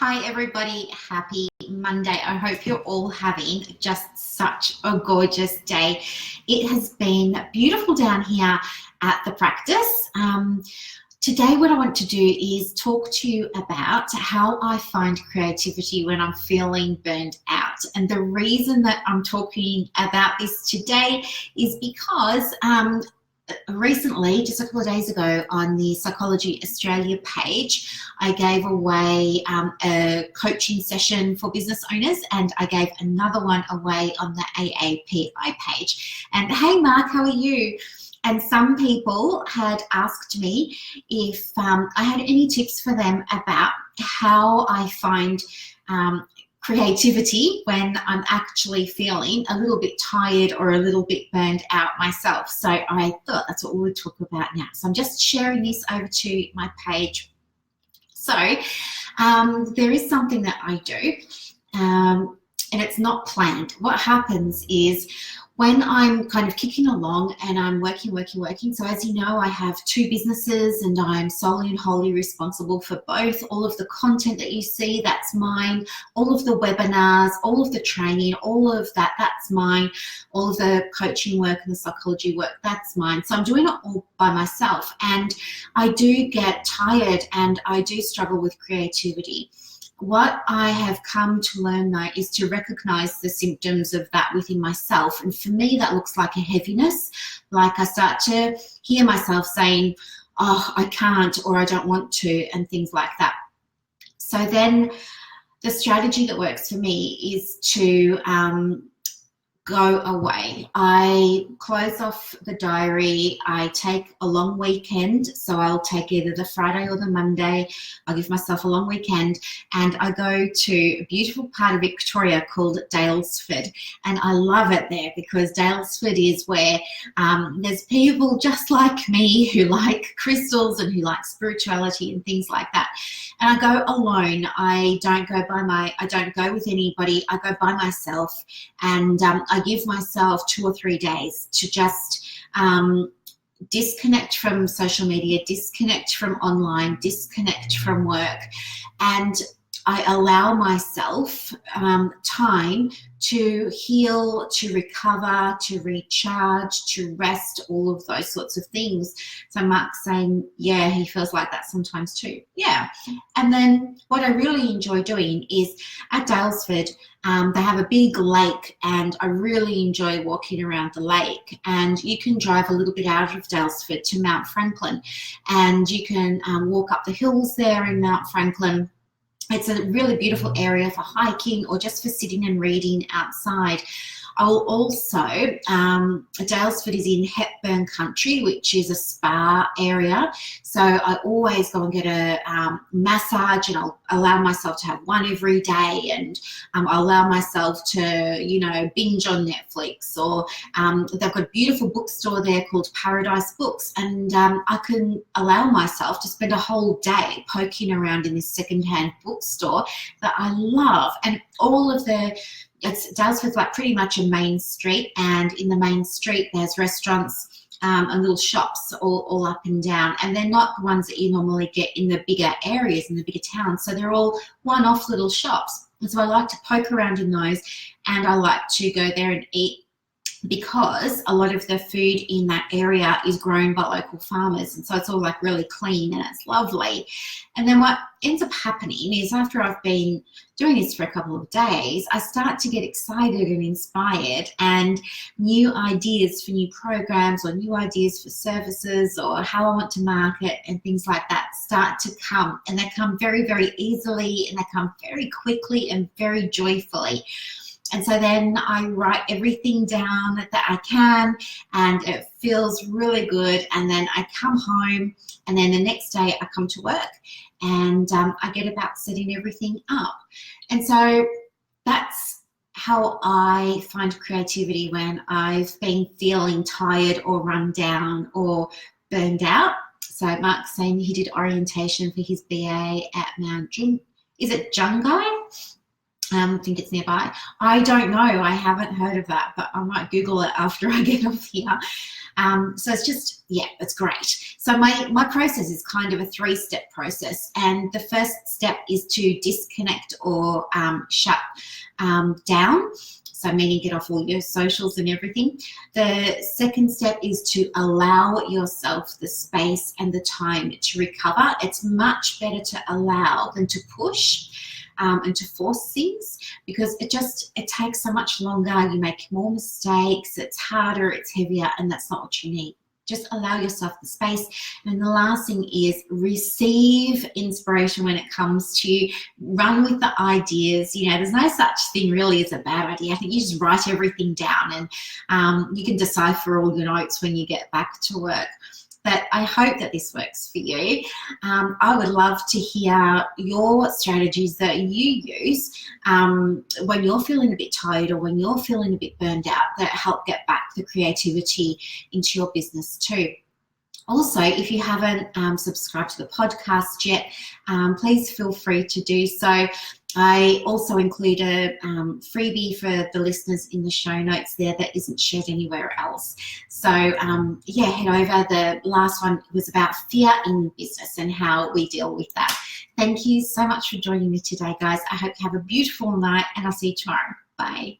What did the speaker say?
Hi everybody, happy Monday. I hope you're all having just such a gorgeous day. It has been beautiful down here at the practice. Today what I want to do is talk to you about how I find creativity when I'm feeling burned out. And the reason that I'm talking about this today is because recently, just a couple of days ago, on the Psychology Australia page, I gave away a coaching session for business owners, and I gave another one away on the AAPI page. And hey Mark, how are you? And some people had asked me if I had any tips for them about how I find creativity when I'm actually feeling a little bit tired or a little bit burned out myself. So I thought that's what we would talk about now. So I'm just sharing this over to my page. So there is something that I do, and it's not planned. What happens is when I'm kind of kicking along and I'm working. So as you know, I have two businesses and I'm solely and wholly responsible for both. All of the content that you see, that's mine. All of the webinars, all of the training, all of that, that's mine. All of the coaching work and the psychology work, that's mine. So I'm doing it all by myself, and I do get tired and I do struggle with creativity. What I have come to learn though is to recognize the symptoms of that within myself. And for me, that looks like a heaviness. Like I start to hear myself saying, oh, I can't, or I don't want to, and things like that. So then the strategy that works for me is to go away. I close off the diary. I take a long weekend. So I'll take either the Friday or the Monday. I'll give myself a long weekend, and I go to a beautiful part of Victoria called Daylesford. And I love it there because Daylesford is where there's people just like me who like crystals and who like spirituality and things like that. And I go alone. I don't go with anybody. I go by myself, and I give myself 2 or 3 days to just disconnect from social media, disconnect from online, disconnect from work, and I allow myself time to heal, to recover, to recharge, to rest, all of those sorts of things. So Mark's saying, yeah, he feels like that sometimes too. Yeah. And then what I really enjoy doing is at Daylesford, they have a big lake, and I really enjoy walking around the lake. And you can drive a little bit out of Daylesford to Mount Franklin, and you can walk up the hills there in Mount Franklin. It's a really beautiful area for hiking or just for sitting and reading outside. I'll also, Daylesford is in Hepburn Country, which is a spa area. So I always go and get a massage, and I'll allow myself to have one every day, and I'll allow myself to, binge on Netflix. Or they've got a beautiful bookstore there called Paradise Books, and I can allow myself to spend a whole day poking around in this secondhand bookstore that I love. And all of Daylesford's like pretty much a main street, and in the main street there's restaurants and little shops all up and down, and they're not the ones that you normally get in the bigger areas, in the bigger towns. So they're all one-off little shops, and so I like to poke around in those, and I like to go there and eat, because a lot of the food in that area is grown by local farmers, and so it's all like really clean and it's lovely. And then what ends up happening is, after I've been doing this for a couple of days, I start to get excited and inspired, and new ideas for new programs or new ideas for services or how I want to market and things like that start to come, and they come very, very easily, and they come very quickly and very joyfully. And so then I write everything down that I can, and it feels really good. And then I come home, and then the next day I come to work, and I get about setting everything up. And so that's how I find creativity when I've been feeling tired or run down or burned out. So Mark's saying he did orientation for his BA at Mount Jung. Is it Jungai? I think it's nearby. I don't know. I haven't heard of that, but I might Google it after I get off here. So it's just, yeah, it's great. So my process is kind of a 3-step process. And the first step is to disconnect or shut down. So meaning get off all your socials and everything. The second step is to allow yourself the space and the time to recover. It's much better to allow than to push and to force things, because it takes so much longer. You make more mistakes, it's harder, it's heavier, and that's not what you need. Just allow yourself the space. And the last thing is receive inspiration when it comes to run with the ideas. You know, there's no such thing really as a bad idea. I think you just write everything down, and you can decipher all your notes when you get back to work. But I hope that this works for you. I would love to hear your strategies that you use when you're feeling a bit tired or when you're feeling a bit burned out that help get back the creativity into your business too. Also, if you haven't subscribed to the podcast yet, please feel free to do so. I also include a freebie for the listeners in the show notes there that isn't shared anywhere else. So yeah, head over. The last one was about fear in business and how we deal with that. Thank you so much for joining me today, guys. I hope you have a beautiful night, and I'll see you tomorrow. Bye.